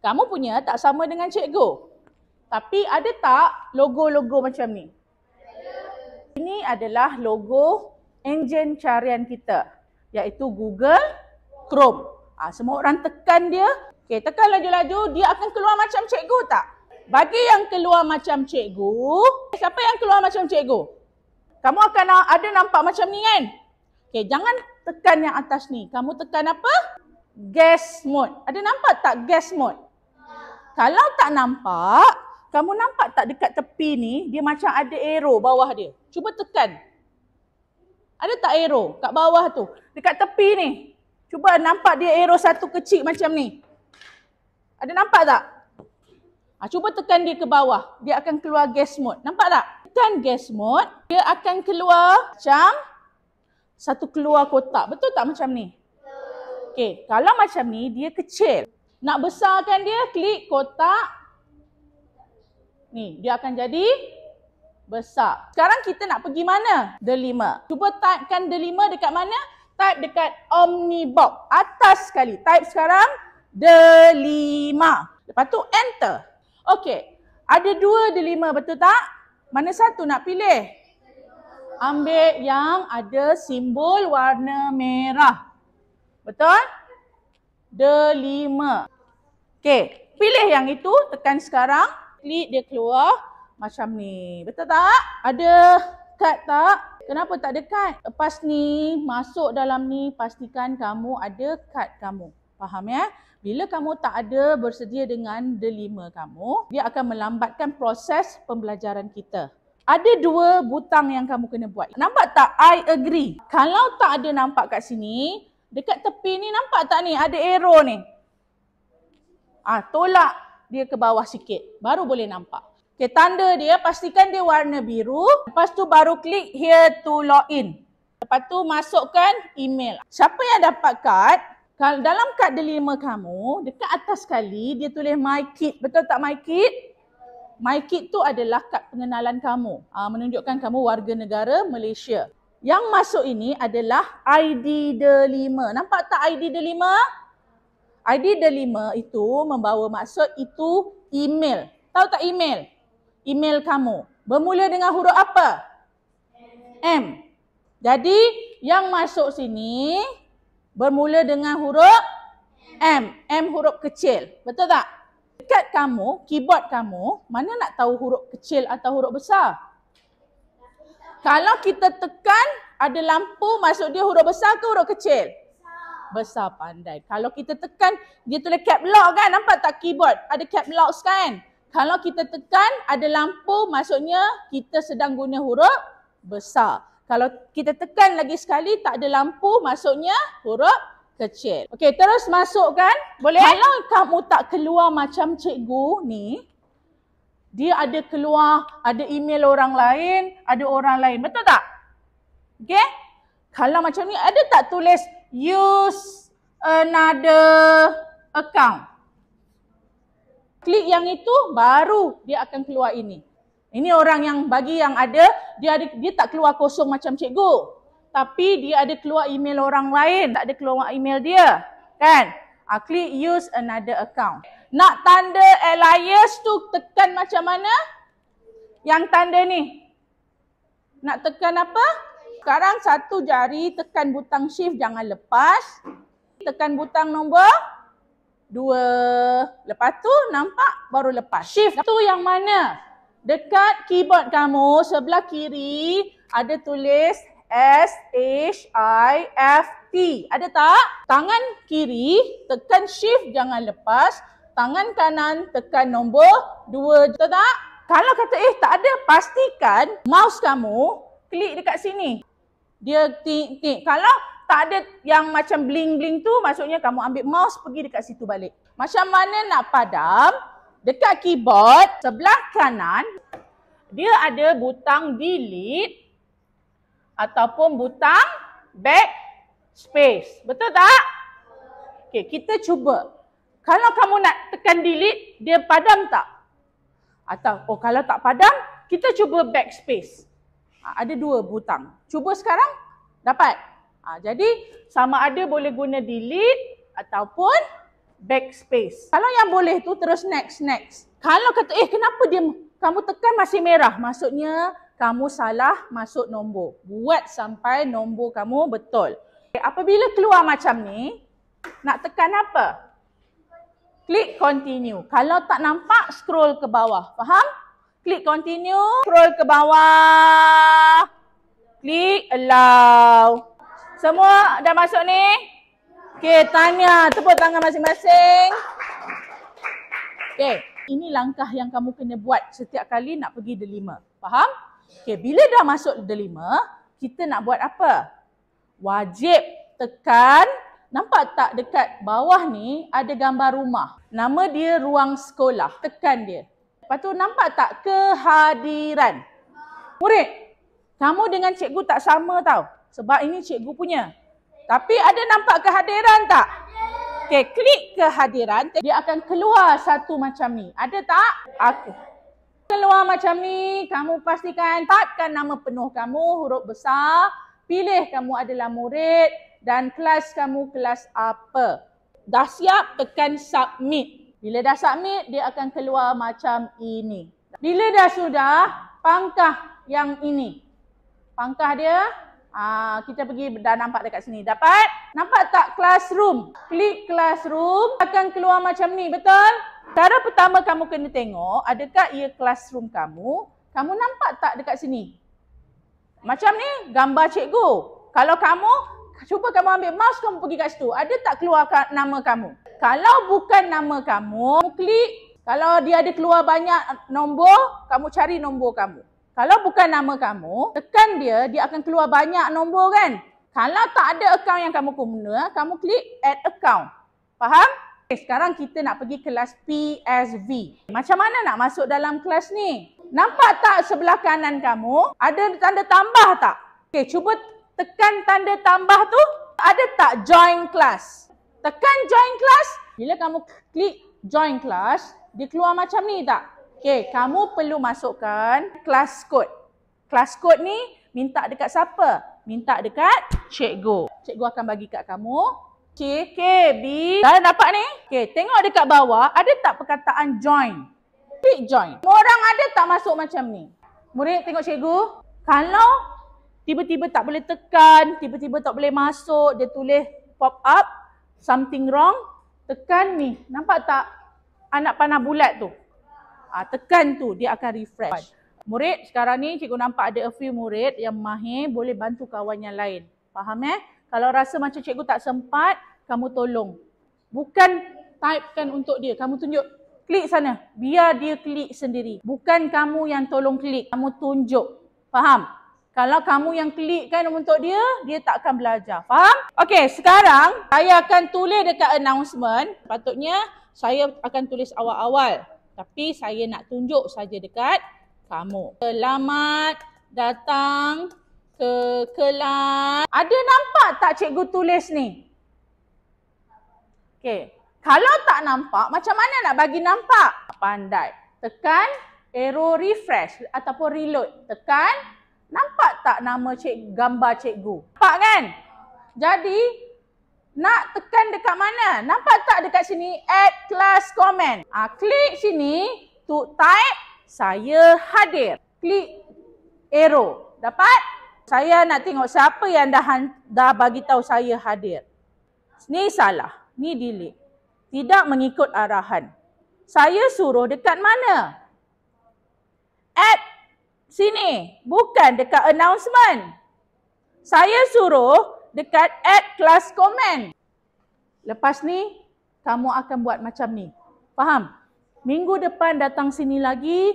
Kamu punya tak sama dengan cikgu. Tapi ada tak logo-logo macam ni? Ini adalah logo enjin carian kita, iaitu Google Chrome. Semua orang tekan dia. Okey, tekan laju-laju, dia akan keluar macam cikgu tak? Bagi yang keluar macam cikgu, siapa yang keluar macam cikgu? Kamu akan ada nampak macam ni kan? Okey, jangan tekan yang atas ni. Kamu tekan apa? Guest mode. Ada nampak tak guest mode? Kalau tak nampak, kamu nampak tak dekat tepi ni, dia macam ada arrow bawah dia. Cuba tekan. Ada tak arrow kat bawah tu? Dekat tepi ni. Cuba nampak dia arrow satu kecil macam ni. Ada nampak tak? Cuba tekan dia ke bawah. Dia akan keluar guest mode. Nampak tak? Tekan guest mode, dia akan keluar macam satu keluar kotak. Betul tak macam ni? Okey, kalau macam ni, dia kecil. Nak besarkan dia, klik kotak. Ni, dia akan jadi besar. Sekarang kita nak pergi mana? Delima. Cuba typekan Delima dekat mana? Type dekat Omnibox. Atas sekali. Type sekarang Delima. Lepas tu enter. Okey. Ada 2 Delima, betul tak? Mana satu nak pilih? Ambil yang ada simbol warna merah. Betul? Delima. Okey. Pilih yang itu. Tekan sekarang. Klik dia keluar macam ni. Betul tak? Ada kad tak? Kenapa tak ada kad? Lepas ni, masuk dalam ni, pastikan kamu ada kad kamu. Faham ya? Bila kamu tak ada bersedia dengan Delima kamu, dia akan melambatkan proses pembelajaran kita. Ada 2 butang yang kamu kena buat. Nampak tak? I agree. Kalau tak ada nampak kat sini, dekat tepi ni nampak tak ni? Ada arrow ni. Tolak dia ke bawah sikit. Baru boleh nampak. Okay, tanda dia, pastikan dia warna biru. Lepas tu baru klik here to login. Lepas tu masukkan email. Siapa yang dapat kad, kalau dalam kad Delima kamu, dekat atas sekali dia tulis My Kid. Betul tak My Kid? My Kid tu adalah kad pengenalan kamu. Menunjukkan kamu warga negara Malaysia. Yang masuk ini adalah ID Delima. Nampak tak ID Delima? ID Delima itu membawa maksud itu email. Tahu tak email? Email kamu. Bermula dengan huruf apa? M. Jadi yang masuk sini bermula dengan huruf M. M huruf kecil. Betul tak? Dekat kamu, keyboard kamu, mana nak tahu huruf kecil atau huruf besar? Kalau kita tekan, ada lampu, masuk dia huruf besar ke huruf kecil? Besar, pandai. Kalau kita tekan, dia tulis cap lock kan? Nampak tak keyboard? Ada cap lock kan? Kalau kita tekan, ada lampu, maksudnya kita sedang guna huruf besar. Kalau kita tekan lagi sekali, tak ada lampu, maksudnya huruf kecil. Okey, terus masukkan. Boleh? Kalau kamu tak keluar macam cikgu ni, dia ada keluar, ada email orang lain, ada orang lain. Betul tak? Okey? Kalau macam ni, ada tak tulis use another account? Klik yang itu, baru dia akan keluar ini. Ini orang yang bagi yang ada, dia tak keluar kosong macam cikgu. Tapi dia ada keluar email orang lain, tak ada keluar email dia. Kan? Klik use another account. Nak tanda alias tu tekan macam mana? Yang tanda ni. Nak tekan apa? Sekarang satu jari tekan butang shift, jangan lepas. Tekan butang nombor 2. Lepas tu nampak baru lepas. Shift tu yang mana? Dekat keyboard kamu sebelah kiri ada tulis SHIFT. Ada tak? Tangan kiri tekan shift, jangan lepas. Tangan kanan tekan nombor 2. Betul tak? Kalau kata tak ada, pastikan mouse kamu klik dekat sini. Dia tik. Kalau tak ada yang macam bling-bling tu, maksudnya kamu ambil mouse pergi dekat situ balik. Macam mana nak padam? Dekat keyboard sebelah kanan, dia ada butang delete ataupun butang backspace. Betul tak? Okey, kita cuba. Kalau kamu nak tekan delete, dia padam tak? Atau kalau tak padam, kita cuba backspace. Ada 2 butang. Cuba sekarang, dapat? Jadi sama ada boleh guna delete ataupun backspace. Kalau yang boleh tu terus next. Kalau kata, kenapa dia kamu tekan masih merah? Maksudnya kamu salah masuk nombor. Buat sampai nombor kamu betul. Apabila keluar macam ni, nak tekan apa? Klik continue. Kalau tak nampak, scroll ke bawah. Faham? Klik continue, scroll ke bawah. Klik allow. Semua dah masuk ni? Okey, tanya. Tepuk tangan masing-masing. Okey, ini langkah yang kamu kena buat setiap kali nak pergi delima. Faham? Okey, bila dah masuk delima, kita nak buat apa? Wajib tekan. Nampak tak dekat bawah ni ada gambar rumah. Nama dia ruang sekolah. Tekan dia. Lepas tu nampak tak kehadiran? Murid, kamu dengan cikgu tak sama tau. Sebab ini cikgu punya. Tapi ada nampak kehadiran tak? Okey, klik kehadiran. Dia akan keluar satu macam ni. Ada tak? Okey. Keluar macam ni, kamu pastikan typekan nama penuh kamu, huruf besar. Pilih kamu adalah murid dan kelas kamu kelas apa. Dah siap, tekan submit. Bila dah submit, dia akan keluar macam ini. Bila dah sudah, pangkah yang ini. Pangkah dia, kita pergi dah nampak dekat sini. Dapat? Nampak tak classroom? Klik classroom, akan keluar macam ni, betul? Cara pertama kamu kena tengok, adakah ia classroom kamu? Kamu nampak tak dekat sini? Macam ni, gambar cikgu. Kalau kamu, cuba kamu ambil mouse, kamu pergi kat situ. Ada tak keluar nama kamu? Kalau bukan nama kamu, klik. Kalau dia ada keluar banyak nombor, kamu cari nombor kamu. Kalau bukan nama kamu, tekan dia, dia akan keluar banyak nombor kan? Kalau tak ada akaun yang kamu guna, kamu klik add account. Faham? Sekarang kita nak pergi kelas PSV. Macam mana nak masuk dalam kelas ni? Nampak tak sebelah kanan kamu? Ada tanda tambah tak? Okey, cuba tekan tanda tambah tu. Ada tak join class? Tekan join class. Bila kamu klik join class, dia keluar macam ni tak? Okey, kamu perlu masukkan class code. Class code ni minta dekat siapa? Minta dekat cikgu. Cikgu akan bagi kat kamu. C, K, B. Dah dapat ni? Okey, tengok dekat bawah, ada tak perkataan join? Klik join. Semua orang ada tak masuk macam ni? Murid tengok cikgu. Kalau tiba-tiba tak boleh tekan, tiba-tiba tak boleh masuk, dia tulis pop up, something wrong, tekan ni. Nampak tak anak panah bulat tu? Tekan tu, dia akan refresh. Murid, sekarang ni cikgu nampak ada a few murid yang mahir boleh bantu kawan yang lain. Faham Kalau rasa macam cikgu tak sempat, kamu tolong. Bukan typekan untuk dia, kamu tunjuk klik sana. Biar dia klik sendiri. Bukan kamu yang tolong klik, kamu tunjuk. Faham? Kalau kamu yang klikkan untuk dia, dia tak akan belajar. Faham? Okey, sekarang saya akan tulis dekat announcement. Patutnya saya akan tulis awal-awal. Tapi saya nak tunjuk saja dekat kamu. Selamat datang ke kelas. Ada nampak tak cikgu tulis ni? Okey. Kalau tak nampak, macam mana nak bagi nampak? Pandai. Tekan arrow refresh ataupun reload. Tekan. Nampak tak nama gambar cikgu? Nampak kan? Jadi, nak tekan dekat mana? Nampak tak dekat sini? Add class comment. Klik sini. To type, saya hadir. Klik arrow. Dapat? Saya nak tengok siapa yang dah bagi tahu saya hadir. Ni salah. Ni delete. Tidak mengikut arahan. Saya suruh dekat mana? Add sini. Bukan dekat announcement. Saya suruh dekat add class comment. Lepas ni, kamu akan buat macam ni. Faham? Minggu depan datang sini lagi.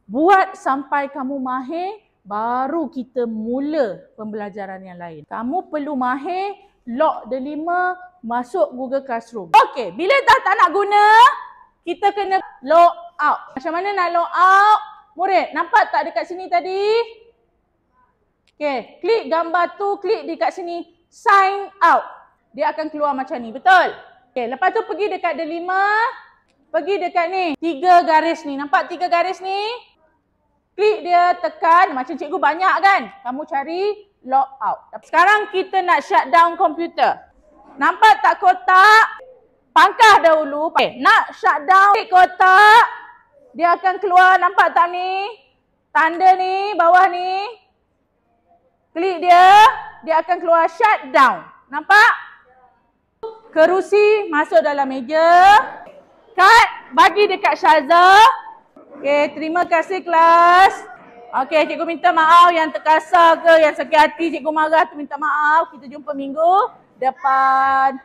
Buat sampai kamu mahir. Baru kita mula pembelajaran yang lain. Kamu perlu mahir, log delima, masuk Google Classroom. Okey, bila dah tak nak guna, kita kena log out. Macam mana nak log out? Murid, nampak tak dekat sini tadi? Okey, klik gambar tu, klik dekat sini, sign out. Dia akan keluar macam ni, betul? Okey, lepas tu pergi dekat delima, pergi dekat ni, 3 garis ni. Nampak 3 garis ni? Klik dia, tekan. Macam cikgu banyak kan? Kamu cari log out. Sekarang kita nak shut down komputer. Nampak tak kotak? Pangkah dahulu. Nak shutdown klik kotak. Dia akan keluar, nampak tak ni? Tanda ni, bawah ni. Klik dia, dia akan keluar shutdown. Nampak? Kerusi masuk dalam meja. Kad bagi dekat Syaza. Okey, terima kasih kelas. Okey, cikgu minta maaf yang terkasar ke, yang sakit hati cikgu marah tu minta maaf. Kita jumpa minggu depan.